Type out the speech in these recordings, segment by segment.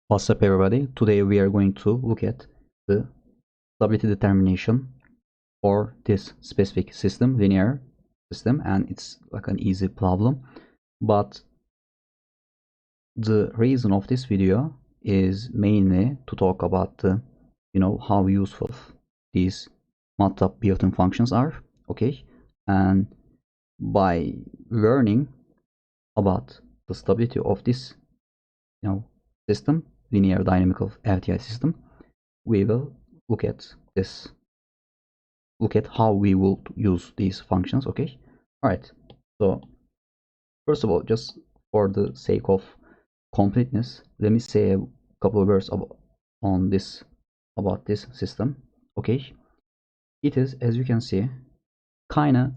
What's up, everybody? Today we are going to look at the stability determination for this specific system, linear system, and it's like an easy problem. But the reason of this video is mainly to talk about the, how useful these MATLAB built-in functions are, okay? And by learning about the stability of this, system, linear dynamical LTI system, we will look at how we will use these functions. Okay, all right. So first of all, just for the sake of completeness, let me say a couple of words about this system. Okay, it is, as you can see, kind of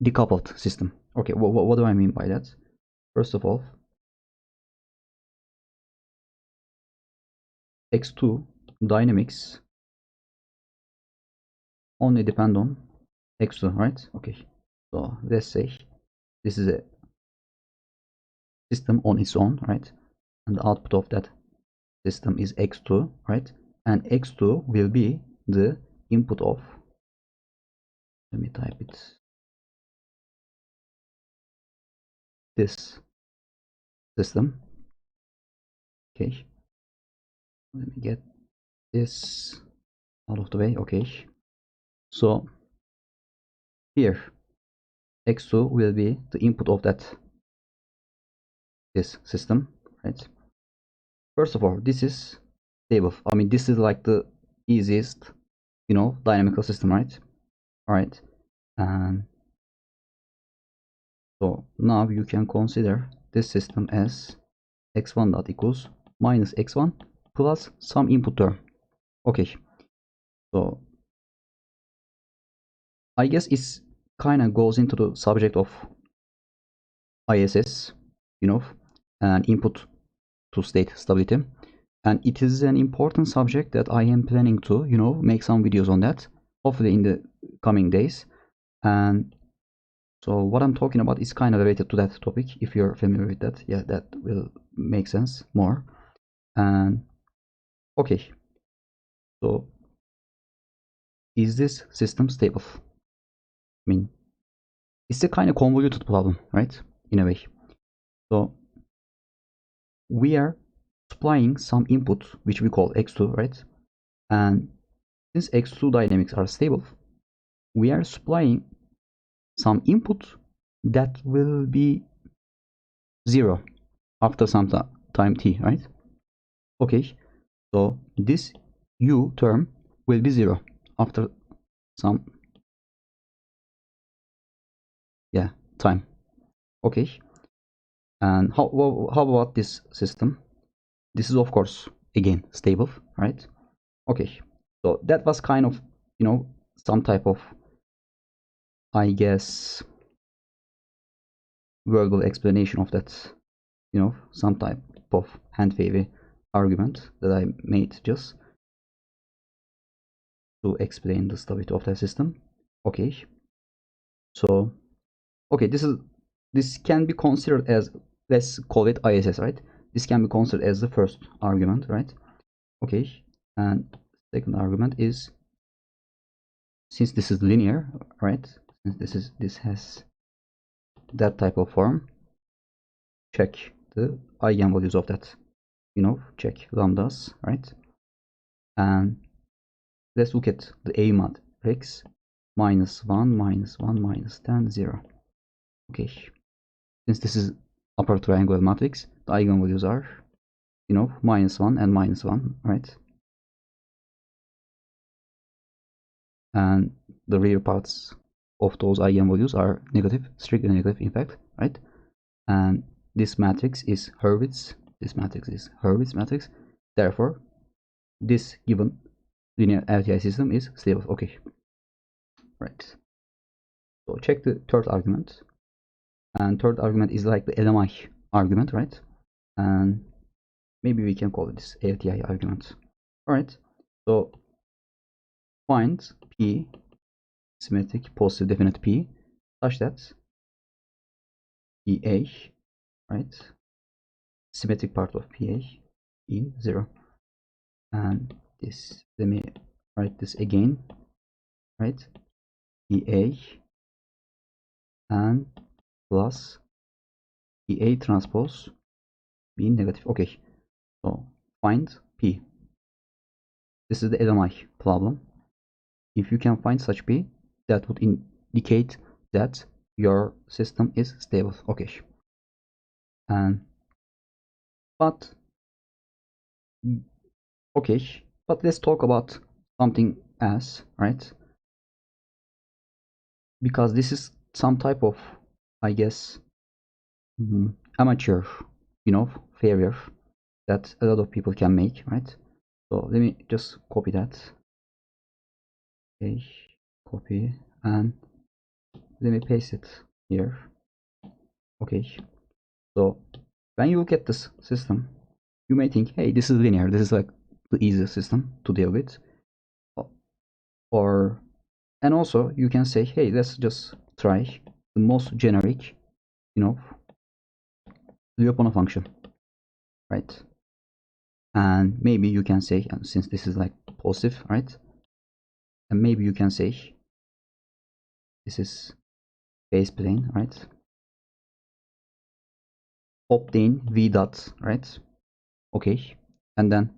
decoupled system. Okay, what do I mean by that? First of all, x2 dynamics only depend on x2, right? Okay, so let's say this is a system on its own, right? And the output of that system is x2, right? And x2 will be the input of, let me type it, this system. Okay, let me get this out of the way. Okay, so here x2 will be the input of this system, right? First of all, this is stable. I mean, this is like the easiest, dynamical system, right? All right, and so now you can consider this system as x1 dot equals minus x1 plus some input term. Okay, so I guess it's kind of goes into the subject of ISS, and input to state stability, and it is an important subject that I am planning to, make some videos on that, hopefully in the coming days. And so what I'm talking about is kind of related to that topic. If you're familiar with that, yeah, that will make sense more. And okay, so is this system stable? I mean, it's a kind of convoluted problem, right? In a way. So we are supplying some input which we call x2, right? And since x2 dynamics are stable, we are supplying some input that will be 0 after some time t, right? Okay, so this u term will be 0 after some time. Okay, and how about this system? This is of course again stable, right? Okay, so that was kind of, some type of, I guess, verbal explanation of that, some type of hand-wavy argument that I made just to explain the stability of that system. Okay, so okay, this can be considered as, let's call it ISS, right? This can be considered as the first argument, right? Okay, and second argument is, since this is linear, right? Since this has that type of form, check the eigenvalues of that, check lambdas, right? And let's look at the A matrix, minus 1, minus 1, minus 10, 0. Okay, since this is upper triangular matrix, the eigenvalues are, minus 1 and minus 1, right? And the real parts of those eigenvalues are negative, strictly negative, in fact, right? And this matrix is Hurwitz. This matrix is Hurwitz matrix. Therefore, this given linear LTI system is stable. Okay, right. So check the third argument. And third argument is like the LMI argument, right? And maybe we can call it this LTI argument. All right. So find P, symmetric positive definite P, such that PA, right? Symmetric part of PA in 0. And this, let me write this again, right? EA and plus EA transpose being negative. Okay, so find P. This is the LMI problem. If you can find such P, that would indicate that your system is stable. Okay, and but okay, but let's talk about something else, right? Because this is some type of, I guess, amateur, failure that a lot of people can make, right? So let me just copy that. Okay, copy, and let me paste it here. Okay, so when you look at this system, you may think, hey, this is linear, this is like the easiest system to deal with. Or, and also you can say, hey, let's just try the most generic, Lyapunov function, right? And maybe you can say, and since this is like positive, right? And maybe you can say this is base plane, right? Obtain v dot, right? Okay, and then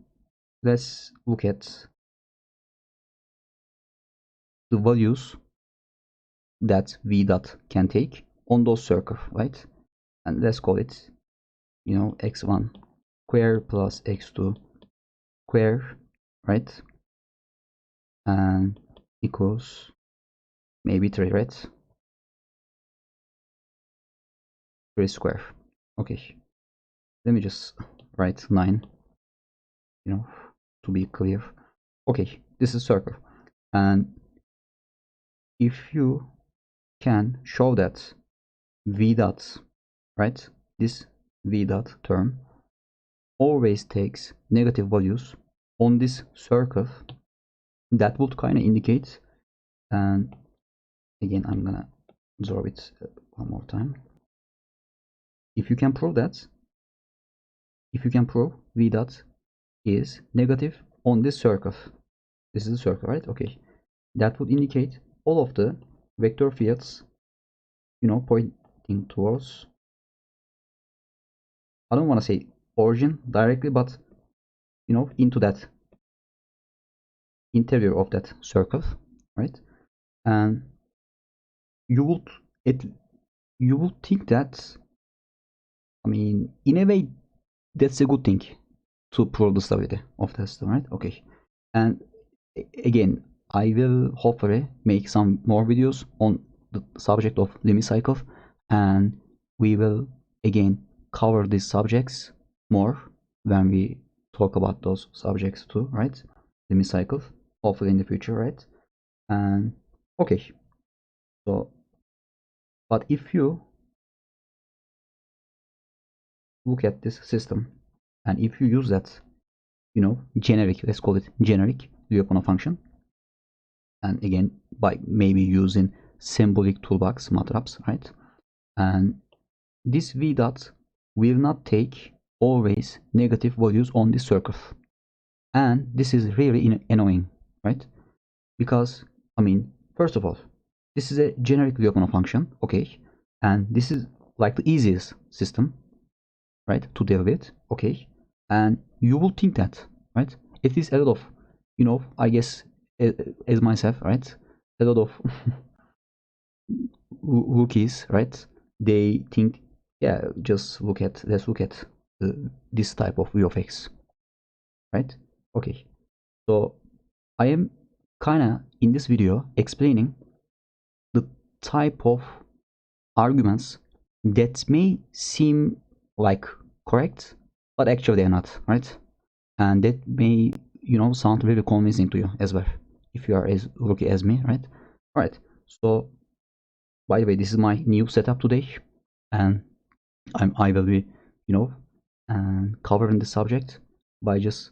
let's look at the values that v dot can take on those circles, right? And let's call it, x1 square plus x2 square, right? And equals maybe 3, right? 3 square. Okay, let me just write 9, to be clear. Okay, this is circle, and if you can show that v dot, right, this v dot term always takes negative values on this circle, that would kind of indicate, and again I'm gonna draw it one more time. If you can prove that, if you can prove v dot is negative on this circle, this is a circle, right? Okay, that would indicate all of the vector fields, pointing towards, I don't want to say origin directly, but into that interior of that circle, right? And you would think that, I mean, in a way, that's a good thing to prove the stability of the system, right? Okay, and again, I will hopefully make some more videos on the subject of limit cycle, and we will again cover these subjects more when we talk about those subjects too, right? Limit cycle, hopefully in the future, right? And okay, so but if you look at this system and if you use that, generic, let's call it generic Lyapunov function, and again by maybe using Symbolic Toolbox MATLABs, right? And this v dot will not take always negative values on the circle, and this is really annoying, right? Because, I mean, first of all, this is a generic Lyapunov function, okay, and this is like the easiest system, right, to deal with, okay, and you will think that, right, it is a lot of, I guess, as myself, right, a lot of rookies, right, they think, yeah, let's look at this type of v of x, right? Okay, so I am kind of in this video explaining the type of arguments that may seem like correct, but actually they're not, right? And that may, sound really convincing to you as well, if you are as rookie as me, right? All right, so by the way, this is my new setup today, and I will be, covering the subject by just,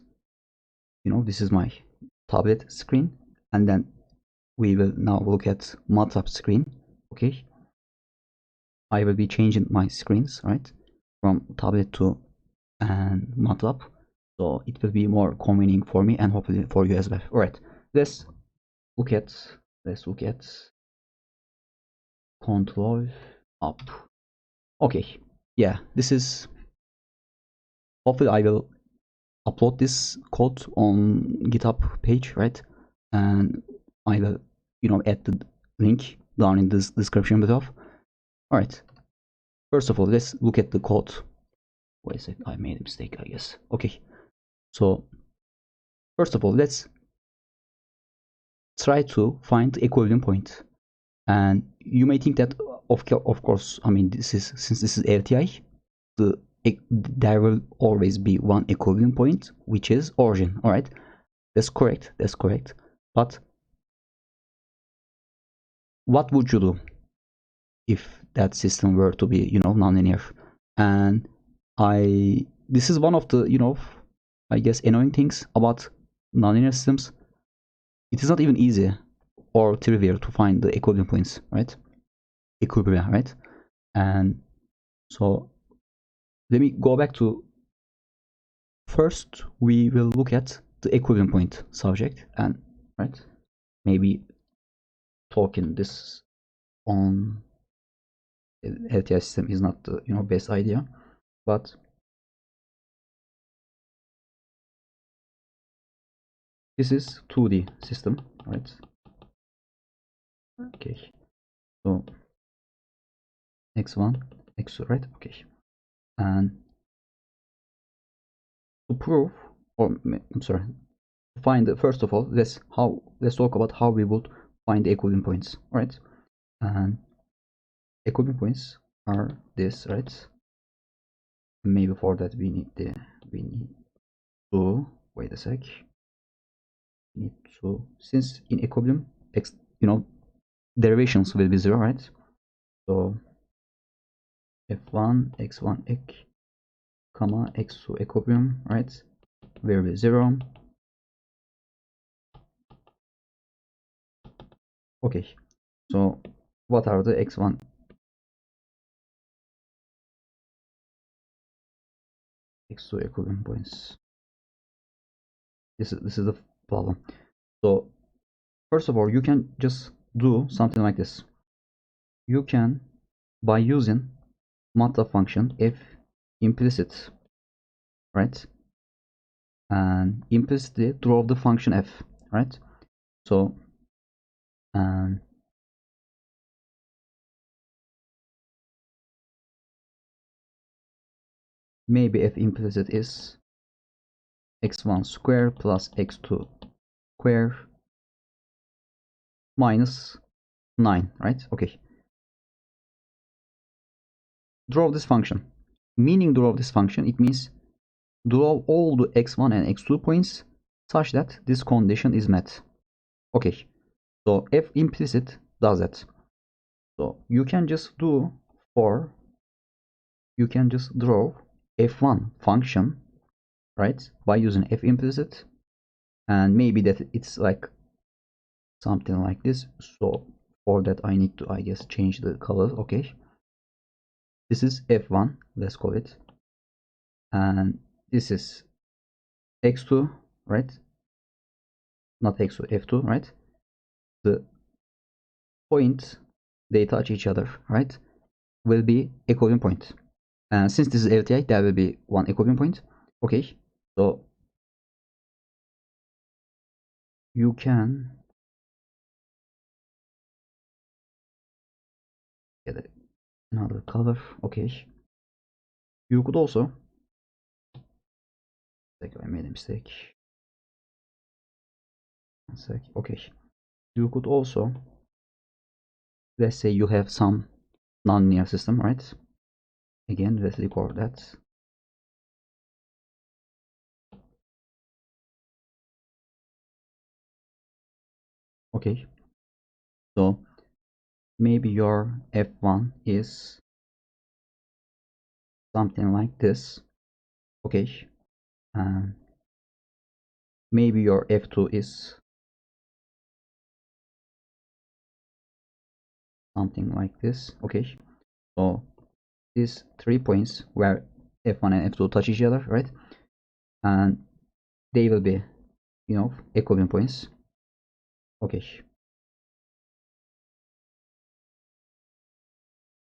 this is my tablet screen, and then we will now look at MATLAB screen. Okay, I will be changing my screens, right, from tablet to and MATLAB, So it will be more convenient for me and hopefully for you as well. All right, let's look at control up. Okay, yeah, this is, hopefully I will upload this code on GitHub page, right? And I will, add the link down in this description below. All right, first of all, let's look at the code. Wait a sec, I made a mistake, I guess. Okay, so first of all, let's try to find the equilibrium point. And you may think that, of course, I mean, since this is LTI, there will always be one equilibrium point, which is origin. All right, that's correct. But what would you do if that system were to be, nonlinear? And this is one of the, I guess, annoying things about nonlinear systems. It is not even easy or trivial to find the equilibrium points, right? Equilibria, right? And so let me go back to, first we will look at the equilibrium point subject, and right, maybe talking this on LTI system is not the best idea, but this is 2D system, right? Okay, so x1 x2, right? Okay, and to prove, or I'm sorry, to find first of all, let's talk about how we would find the equilibrium points, right? And equilibrium points are this, right? Maybe for that we need to wait a sec. We need to, since in equilibrium x, derivations will be 0, right? So f1 x1 x comma x2 equilibrium, right, will be 0. Okay, so what are the x1 x2 equilibrium points? This is the problem. So first of all, you can just do something like this. You can, by using MATLAB function f implicit, right, and implicitly draw the function f, right? So and maybe f implicit is x1 square plus x2 square minus 9, right? Okay, draw this function. Meaning draw this function, it means draw all the x1 and x2 points such that this condition is met. Okay, so f implicit does that. So you can just do, for you can just draw f1 function, right, by using f implicit, and maybe that it's like something like this. So for that I need to, I guess, change the color. Okay, this is f1, let's call it, and this is x2, right? Not x2, f2, right? The point they touch each other, right, will be equilibrium point. And since this is LTI, there will be one equilibrium point. Okay, so you can get another color. Okay, you could also, like, I made a mistake. One sec. Okay, you could also, let's say you have some non-linear system, right? Again, let's record that. Okay, so maybe your f1 is something like this. Okay, and maybe your f2 is something like this. Okay, so these 3 points where f1 and f2 touch each other, right, and they will be, equilibrium points. Okay,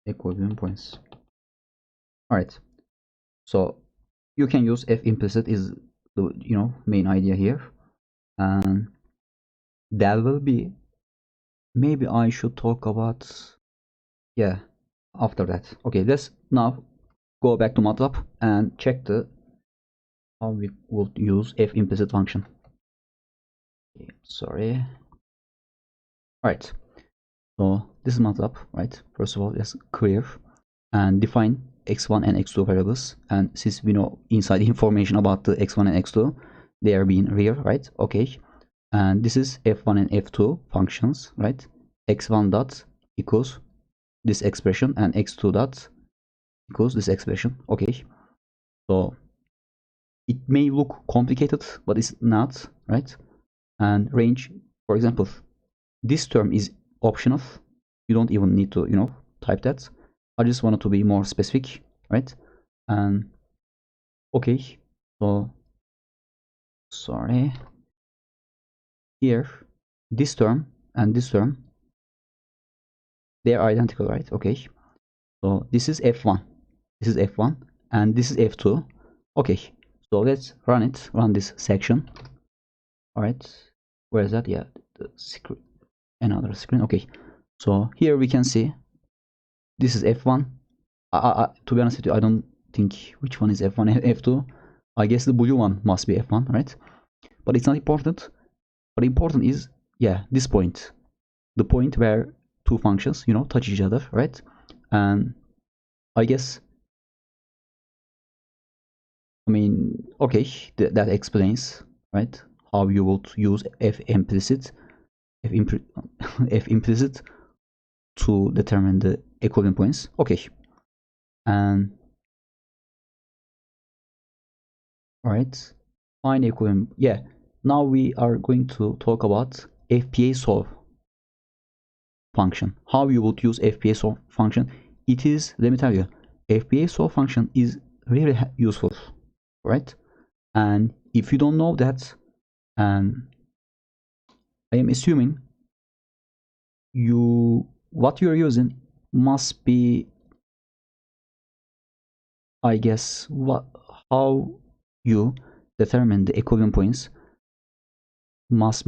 equilibrium points. All right, so you can use f implicit is the main idea here, and there will be, maybe I should talk about, yeah, after that. Okay, let's now go back to MATLAB and check the how we would use f implicit function. Okay, sorry. All right, so this is MATLAB, right? First of all, let's clear and define x1 and x2 variables, and since we know inside information about the x1 and x2, they are being real, right? Okay, and this is f1 and f2 functions, right? x1 dot equals this expression and x2 dot equals this expression. Okay, so it may look complicated, but it's not, right? And range, for example, this term is optional. You don't even need to type that. I just wanted to be more specific, right? And okay, so sorry, here this term and this term, they are identical, right? Okay, so this is f1, this is f1, and this is f2. Okay, so let's run this section. All right, where is that? Yeah, the screen, another screen. Okay, so here we can see this is f1. To be honest with you, I don't think which one is f1 and f2. I guess the blue one must be f1, right? But it's not important. What important is, yeah, this point, the point where two functions touch each other, right? And I guess, I mean, okay, that explains, right, how you would use f implicit f, impl f implicit to determine the equivalent points. Okay, and all right, find equivalent. Yeah, now we are going to talk about FPA solve function. How you would use FPA solve function? It is, let me tell you, FPA solve function is really useful, right? And if you don't know that, and I am assuming what you're using must be, I guess, how you determine the equivalent points must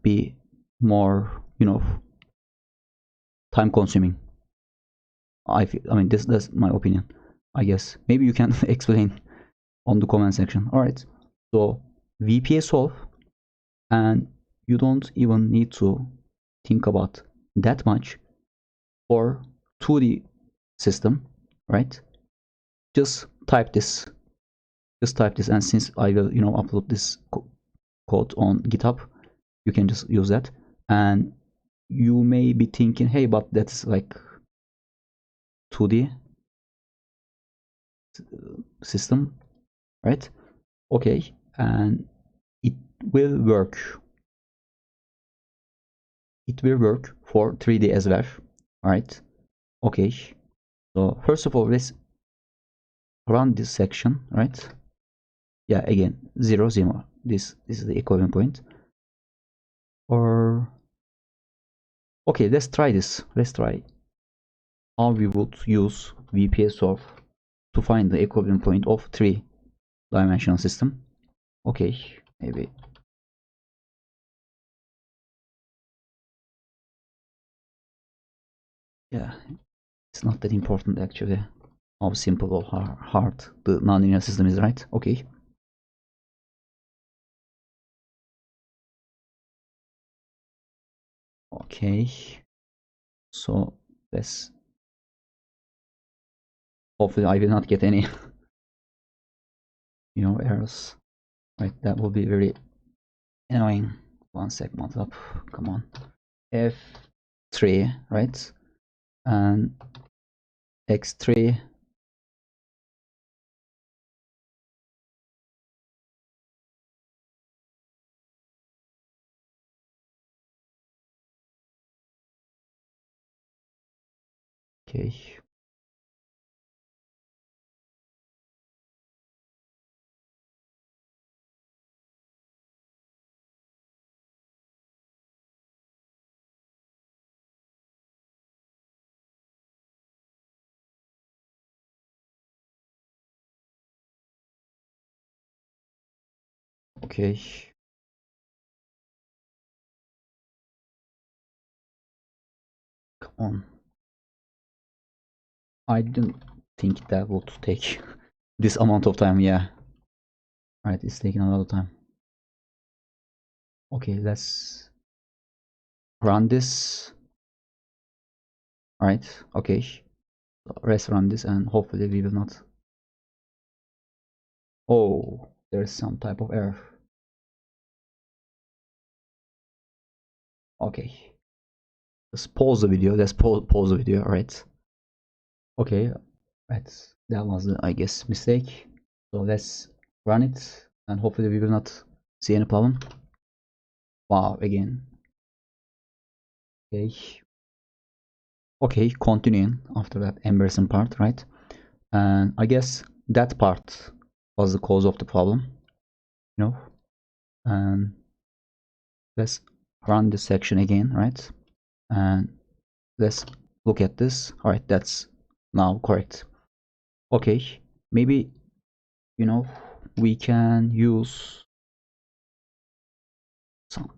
be more time consuming. I mean, that's my opinion, I guess. Maybe you can explain on the comment section. All right, so VPA solve, and you don't even need to think about that much for 2D system, right? Just type this, and since I will upload this code on GitHub, you can just use that. And you may be thinking, hey, but that's like 2D system, right? Okay, and it will work for 3D as well. All right, okay, so first of all, let's run this section, right? Yeah, again, 0 0. This is the equivalent point. Or okay, let's try this. Let's try how we would use VPA solve to find the equivalent point of 3-dimensional system. Okay, maybe. Yeah, it's not that important actually how simple or hard the nonlinear system is, right? Okay. Okay, so let's, hopefully I will not get any errors, right? That will be very annoying. One sec, MATLAB, come on. F3, right? And X3. Okay. Okay. Come on. I didn't think that would take this amount of time. Yeah. Alright, it's taking a lot of time. Okay, let's run this. Alright, okay. Let's run this and hopefully we will not. Oh, there's some type of error. Okay. Let's pause the video. Let's pause the video. Alright. Okay. That was the, I guess, mistake. So let's run it and hopefully we will not see any problem. Wow, again. Okay. Okay, continuing after that embarrassing part, right? And I guess that part was the cause of the problem, you know. And let's run this section again, right? And let's look at this. All right, that's now correct. Okay, maybe, you know, we can use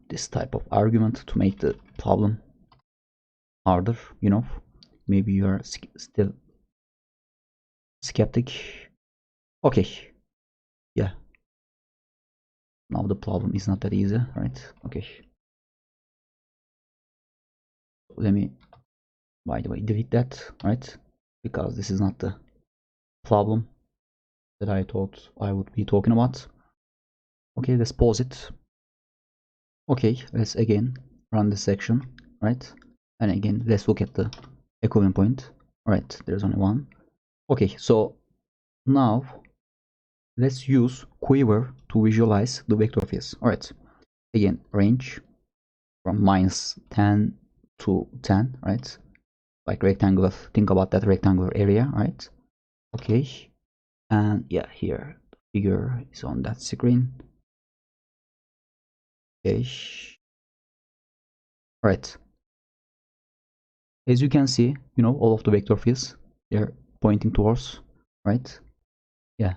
this type of argument to make the problem harder, you know. Maybe you are still skeptic. Okay, yeah, now the problem is not that easy, right? Okay, let me, by the way, delete that, right? Because this is not the problem that I thought I would be talking about. Okay, let's pause it. Okay, let's again run this section, right? And again, let's look at the equivalent point. All right, there's only one. Okay, so now let's use quiver to visualize the vector fields. All right, again, range from -10 to 10, right? Like rectangular, think about that rectangular area, right? Okay, and yeah, here the figure is on that screen. Okay, right. As you can see, you know, all of the vector fields, they're pointing towards, right? Yeah,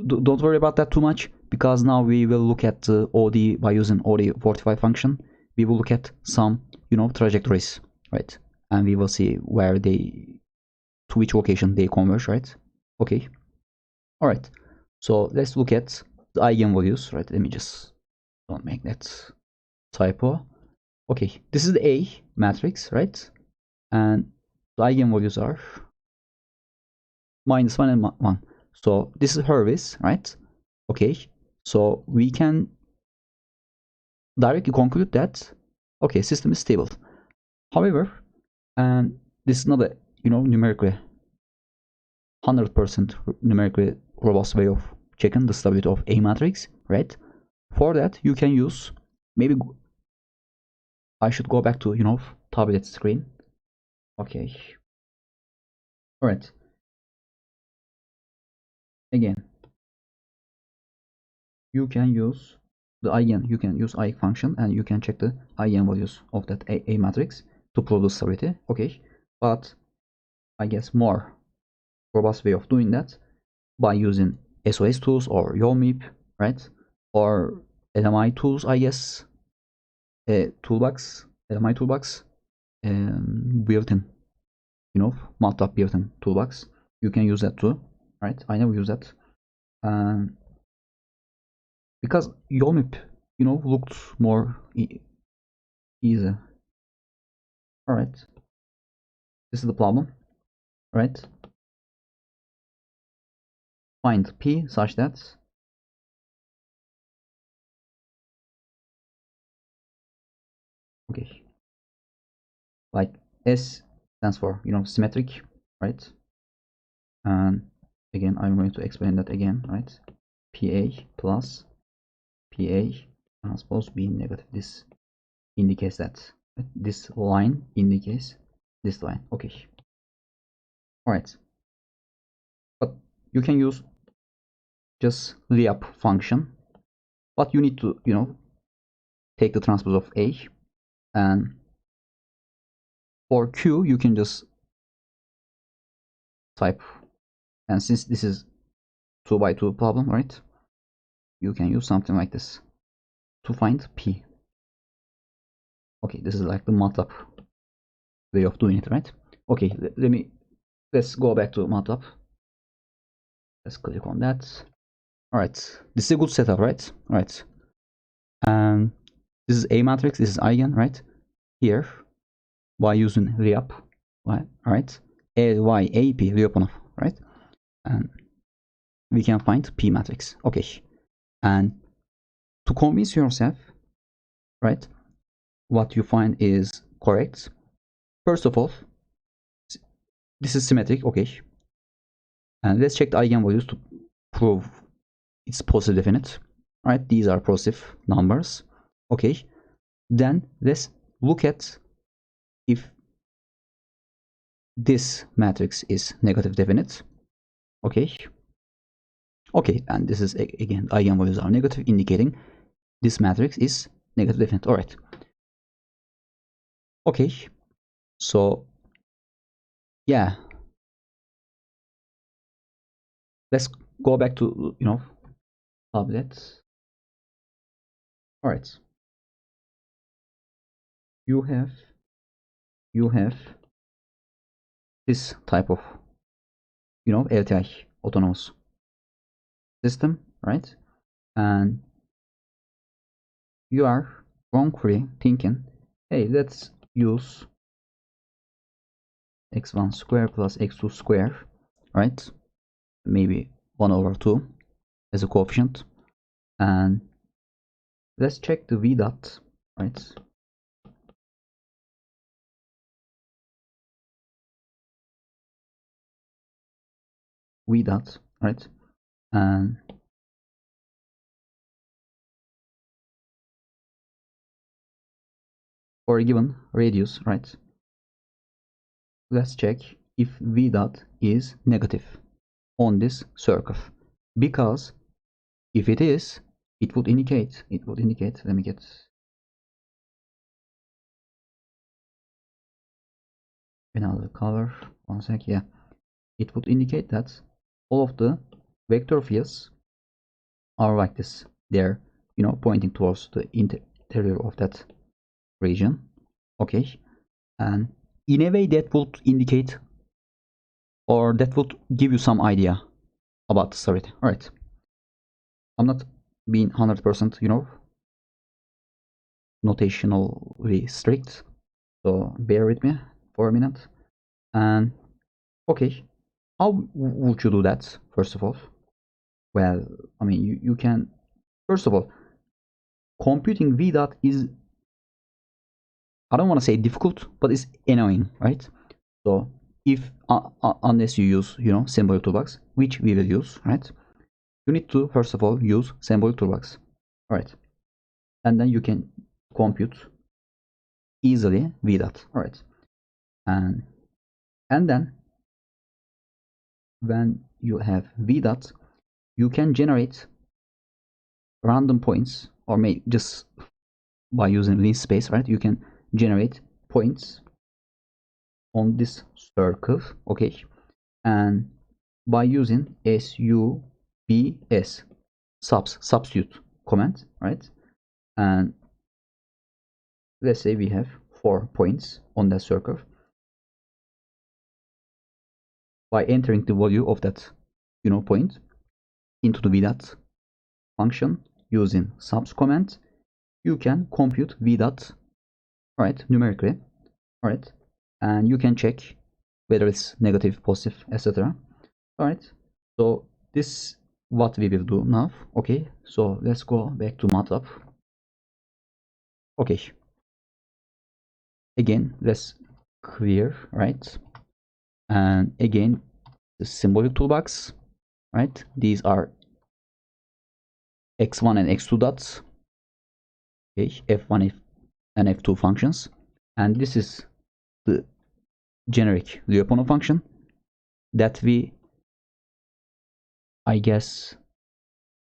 don't worry about that too much, because now we will look at the OD by using OD45 function. We will look at some, you know, trajectories, right? And we will see where they, to which location they converge, right? Okay, all right. So let's look at the eigenvalues, right? Let me just don't make that typo. Okay, this is the A matrix, right? And the eigenvalues are -1 and 1. So this is Hurwitz, right? Okay, so we can directly conclude that, okay, system is stable. However, and this is not a, you know, numerically 100% numerically robust way of checking the stability of A matrix, right? For that, you can use, maybe I should go back to, you know, tablet screen. Okay, all right. Again, you can use the eigen, you can use eigen function and you can check the eigenvalues of that A matrix to prove the stability. Okay, but I guess more robust way of doing that by using SOS tools or YOLMIP, right? Or LMI tools, I guess. Toolbox, LMI toolbox, built-in, you know, MATLAB built-in toolbox. You can use that too, right? I never use that. Because YOLMIP, you know, looked more easy. All right, this is the problem, right? Find P such that, okay, like S stands for, you know, symmetric, right? And again, I'm going to explain that again, right? PA plus PA transpose B negative. This indicates that, right? This line indicates this line. Okay, all right, but you can use just layup function, but you need to, you know, take the transpose of A, and for Q you can just type, and since this is 2 by 2 problem, right, you can use something like this to find P. Okay, this is like the MATLAB way of doing it, right? Okay, let's go back to MATLAB. Let's click on that. All right, this is a good setup, right? All right, and this is A matrix, this is eigen, right? Here, by using reap, right? LYAP, Lyapunov, right? And we can find P matrix. Okay, and to convince yourself, right, what you find is correct, first of all, this is symmetric. Okay, and let's check the eigenvalues to prove it's positive definite, right? These are positive numbers. Okay, then let's look at if this matrix is negative definite. Okay, and this is again, eigenvalues are negative, indicating this matrix is negative definite. All right, okay, so yeah, let's go back to tablets. All right, you have this type of LTI, autonomous system, right? And you are wrongfully thinking, hey, let's use x1 square plus x2 square, right? Maybe 1 over 2 as a coefficient, and let's check the v dot, right? V dot, right? And for a given radius, right? Let's check if v dot is negative on this circle, because if it is, it would indicate, let me get another color, one sec. Yeah, it would indicate that all of the vector fields are like this. They're pointing towards the interior of that region. Okay, and in a way that would indicate, or that would give you some idea about the stability. All right, I'm not being 100% notationally strict, so bear with me for a minute. And okay, how would you do that? First of all, well, I mean, you can, first of all, computing v dot is, I don't want to say difficult, but it's annoying, right? So if unless you use Symbolic Toolbox, which we will use, right? You need to first of all use Symbolic Toolbox, all right? And then you can compute easily v dot, all right? And then when you have v dot, you can generate random points, or maybe just by using least space, right? You can generate points on this circle, okay? And by using subs, substitute command, right? And let's say we have 4 points on that circle. By entering the value of that point into the v dot function using subs command, you can compute v dot, right, numerically, right? And you can check whether it's negative, positive, etc. All right, so this what we will do now. Okay, so let's go back to MATLAB. Okay, again, let's clear, right? And again, the symbolic toolbox, right? These are x1 and x2 dots, okay, f1 and f2 functions, and this is the generic Lyapunov function that we, I guess,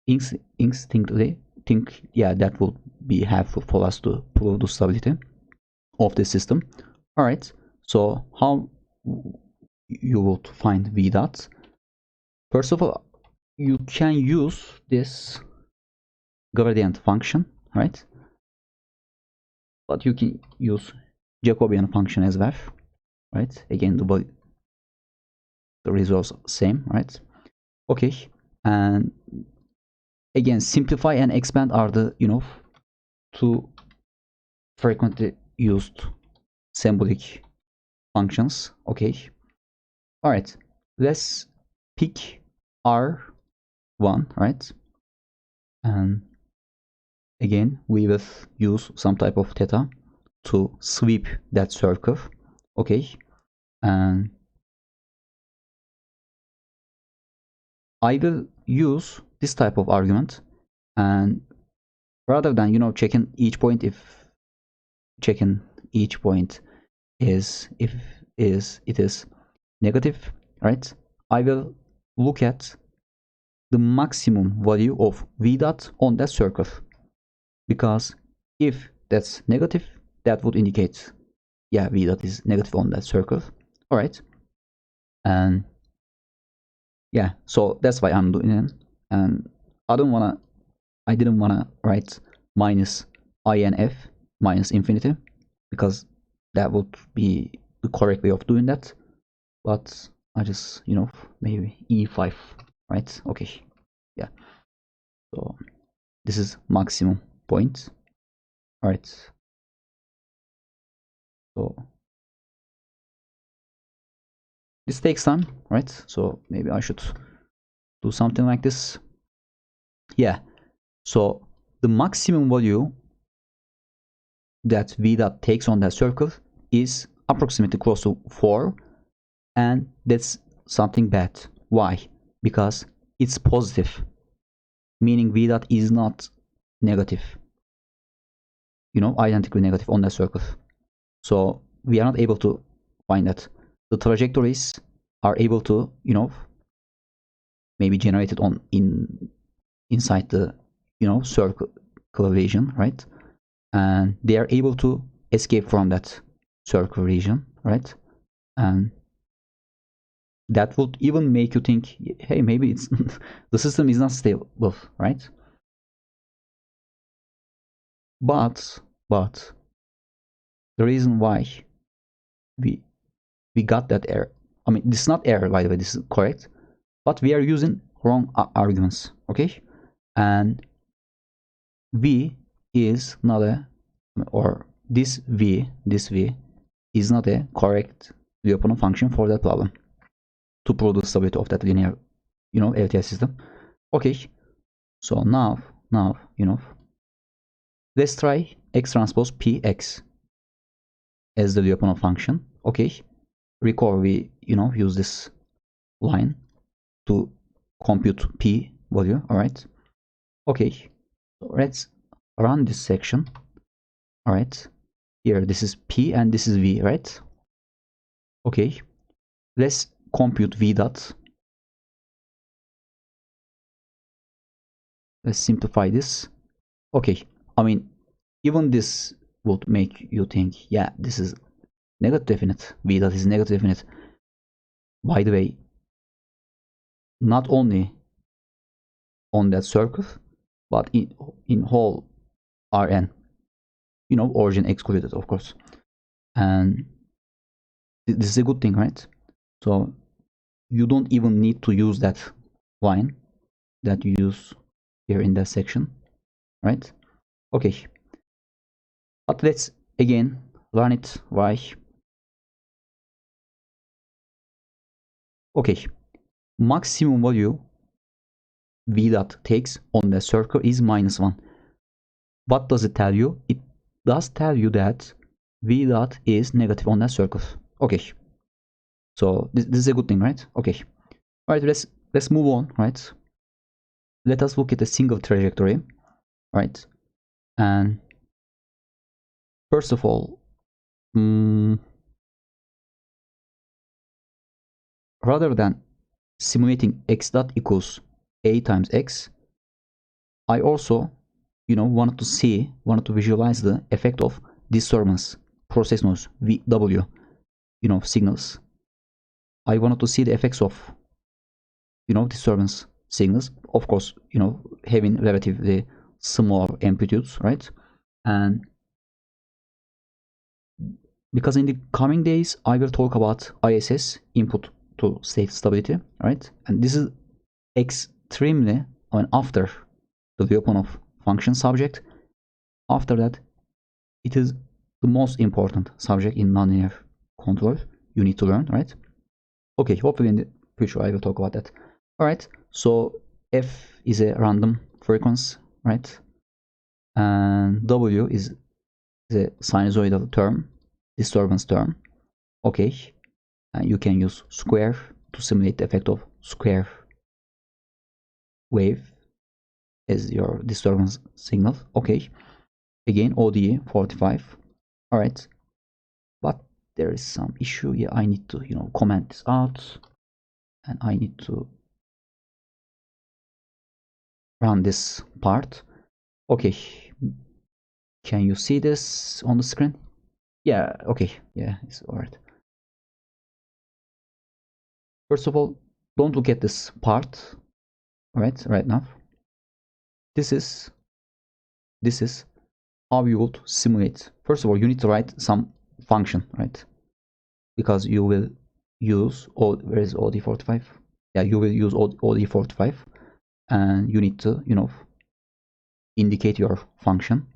instinctively think, yeah, that will be helpful for us to prove the stability of the system. All right, so how you would find v dot? First of all, you can use this gradient function, right? But you can use Jacobian function as well, right? Again, the results same, right? Okay, and again, simplify and expand are the two frequently used symbolic functions. Okay, all right, let's pick R1, right? And again, we will use some type of theta to sweep that circle. Okay, and I will use this type of argument, and rather than checking each point, if checking each point is if it is negative, right? I will look at the maximum value of v dot on that circle, because if that's negative, that would indicate, yeah, v dot is negative on that circle. All right, and yeah, so that's why I'm doing it. And I didn't wanna write minus INF minus infinity, because that would be the correct way of doing that. But I just maybe E5, right? Okay, yeah. So this is maximum point. All right. So this takes time, right? So maybe I should do something like this. Yeah. So the maximum value that v dot takes on that circle is approximately close to 4, and that's something bad. Why? Because it's positive, meaning v dot is not negative, identically negative on that circle. So we are not able to find that. The trajectories are able to maybe generated inside the circle region, right? And they are able to escape from that circle region, right? And that would even make you think, hey, maybe it's the system is not stable, right? But the reason why we got that error, I mean, this is not error, by the way, this is correct, but we are using wrong arguments. Okay, and v is not a, or this v is not a correct Lyapunov function for that problem to prove the stability of that linear LTI system. Okay, so now let's try x transpose px as the Lyapunov function. Okay, recall we use this line to compute p value. All right, okay, so let's run this section. All right, here this is p and this is v, right? Okay, let's compute v dot. Let's simplify this. Okay, I mean, even this would make you think, yeah, this is negative definite, v dot is negative definite. By the way, not only on that circle, but in whole Rn, origin excluded, of course. And this is a good thing, right? So you don't even need to use that line that you use here in that section, right? Okay, but let's again learn it. Why? Okay, maximum value v dot takes on the circle is -1. What does it tell you? It does tell you that v dot is negative on that circle. Okay, so this is a good thing, right? Okay, all right, let's move on, right? Let us look at a single trajectory, right? And first of all, rather than simulating x dot equals a times x, I also wanted to visualize the effect of disturbance, process noise, VW, signals. I wanted to see the effects of disturbance signals, of course, having relatively small amplitudes, right? And because in the coming days I will talk about ISS, input to state stability, right? And this is extremely, I mean, after the development of function subject, after that it is the most important subject in nonlinear control you need to learn, right? Okay, hopefully in the future I will talk about that. All right, so f is a random frequency, right? And w is a sinusoidal term, disturbance term. Okay, and you can use square to simulate the effect of square wave as your disturbance signal. Okay, again ODE 45. All right, but there is some issue. Yeah, I need to comment this out, and I need to run this part. Okay, can you see this on the screen? Yeah, okay, yeah, it's all right. First of all, don't look at this part, right now. This is how you would simulate. First of all, you need to write some function, right? Because you will use, where is OD45? Yeah, you will use OD45, and you need to indicate your function,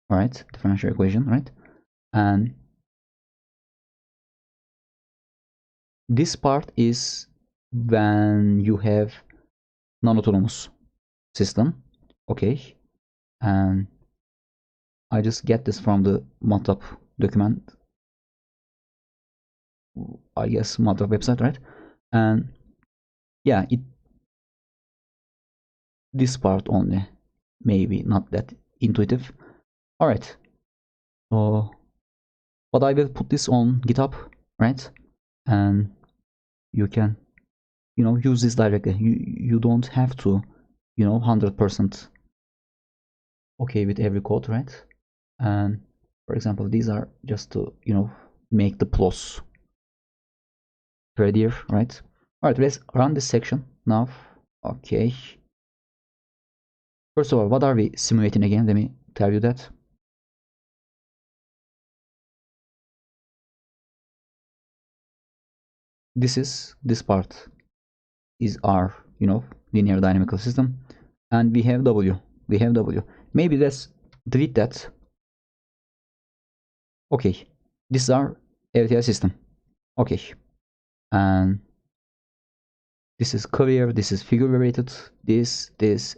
all right? Differential equation, right? And this part is when you have non-autonomous system. Okay, and I just get this from the MATLAB document, I guess MATLAB website, right? And yeah, this part only, maybe not that intuitive. All right, so but I will put this on GitHub, right? And you can use this directly. You don't have to 100% okay with every code, right? And for example, these are just to make the plots prettier, right? All right, let's run this section now. Okay, first of all, what are we simulating again? Let me tell you that. This part is our linear dynamical system, and we have w. Maybe let's delete that. Okay, this is our LTI system. Okay, and this is clear, this is figure related, this,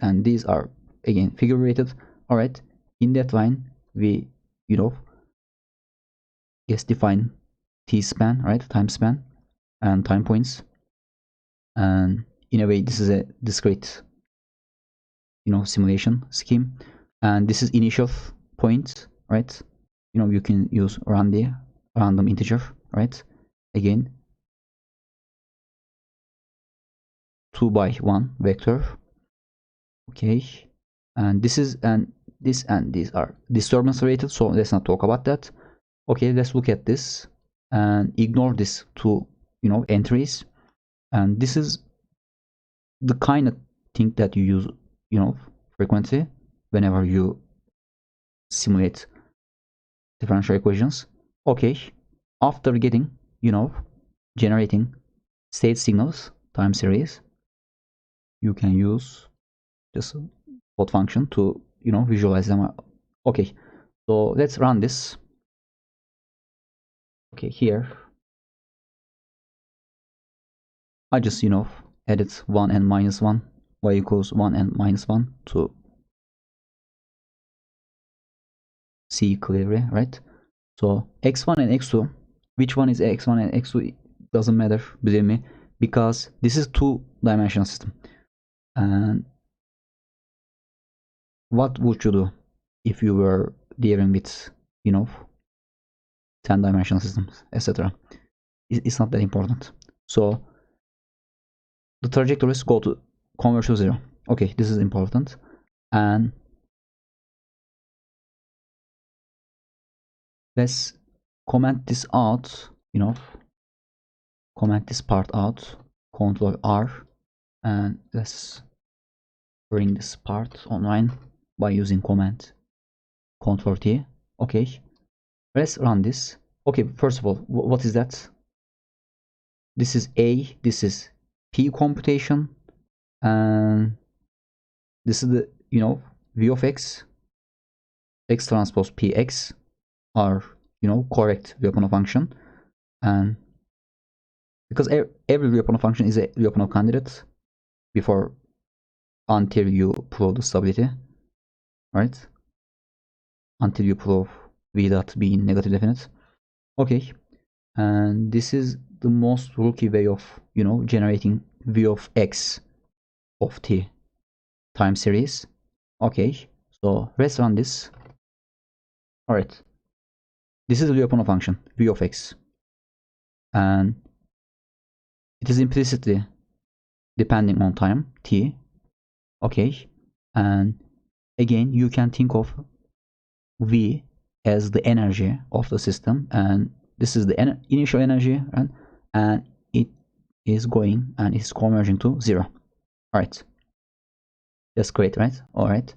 and these are again figure related. All right, in that line we yes, define t span, right? Time span and time points, and in a way this is a discrete simulation scheme, and this is initial point, right? You can use random integer, right? Again 2 by 1 vector. Okay, and this is, and this and these are disturbance related, so let's not talk about that. Okay, let's look at this and ignore this two entries, and this is the kind of thing that you use frequently whenever you simulate differential equations. Okay, after getting generating state signals time series, you can use this plot function to visualize them. Okay, so let's run this. Okay, here I just added 1 and minus 1, y equals 1 and minus 1 to see clearly, right? So x1 and x2, which one is x1 and x2, it doesn't matter, believe me, because this is two-dimensional system. And what would you do if you were dealing with 10-dimensional systems, etc.? It's not that important. So the trajectories go to converge to 0. Okay, this is important. And let's comment this out, comment this part out, Ctrl R, and let's bring this part online. by using command Ctrl T. Okay, let's run this. Okay, first of all, what is that? This is A, this is P computation, and this is the, you know, V of X, X transpose PX are, you know, correct Lyapunov function. And because every Lyapunov function is a Lyapunov candidate until you prove the stability, right? Until you prove V dot being negative definite. Okay, and this is the most rookie way of, you know, generating V of X of T time series. Okay, so let's run this. All right, this is the Lyapunov function V of X, and it is implicitly depending on time T. Okay, and again you can think of V as the energy of the system, and this is the initial energy, and it is going and is converging to 0. All right, that's great, right? All right,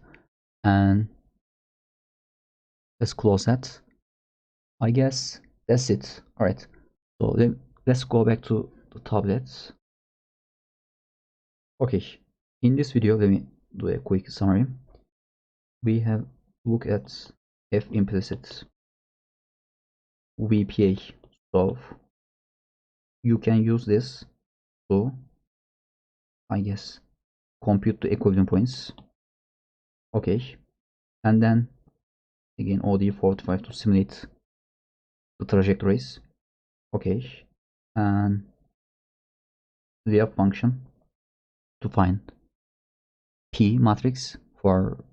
and let's close that. I guess that's it. All right, so let's go back to the tablets. Okay, in this video, let me do a quick summary. We have looked at F implicit VPA solve. You can use this to, I guess, compute the equilibrium points. Okay, and then again OD45 to simulate the trajectories. Okay, and the up function to find P matrix for,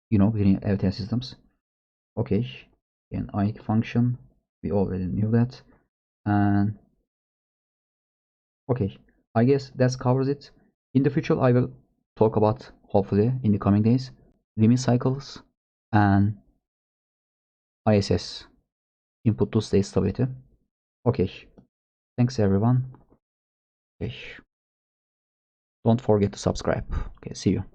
you know, linear LTI systems. Okay, and I function, we already knew that. And okay, I guess that covers it. In the future, I will talk about, hopefully in the coming days, limit cycles and ISS, input to state stability. Okay, thanks everyone. Okay, don't forget to subscribe. Okay, see you.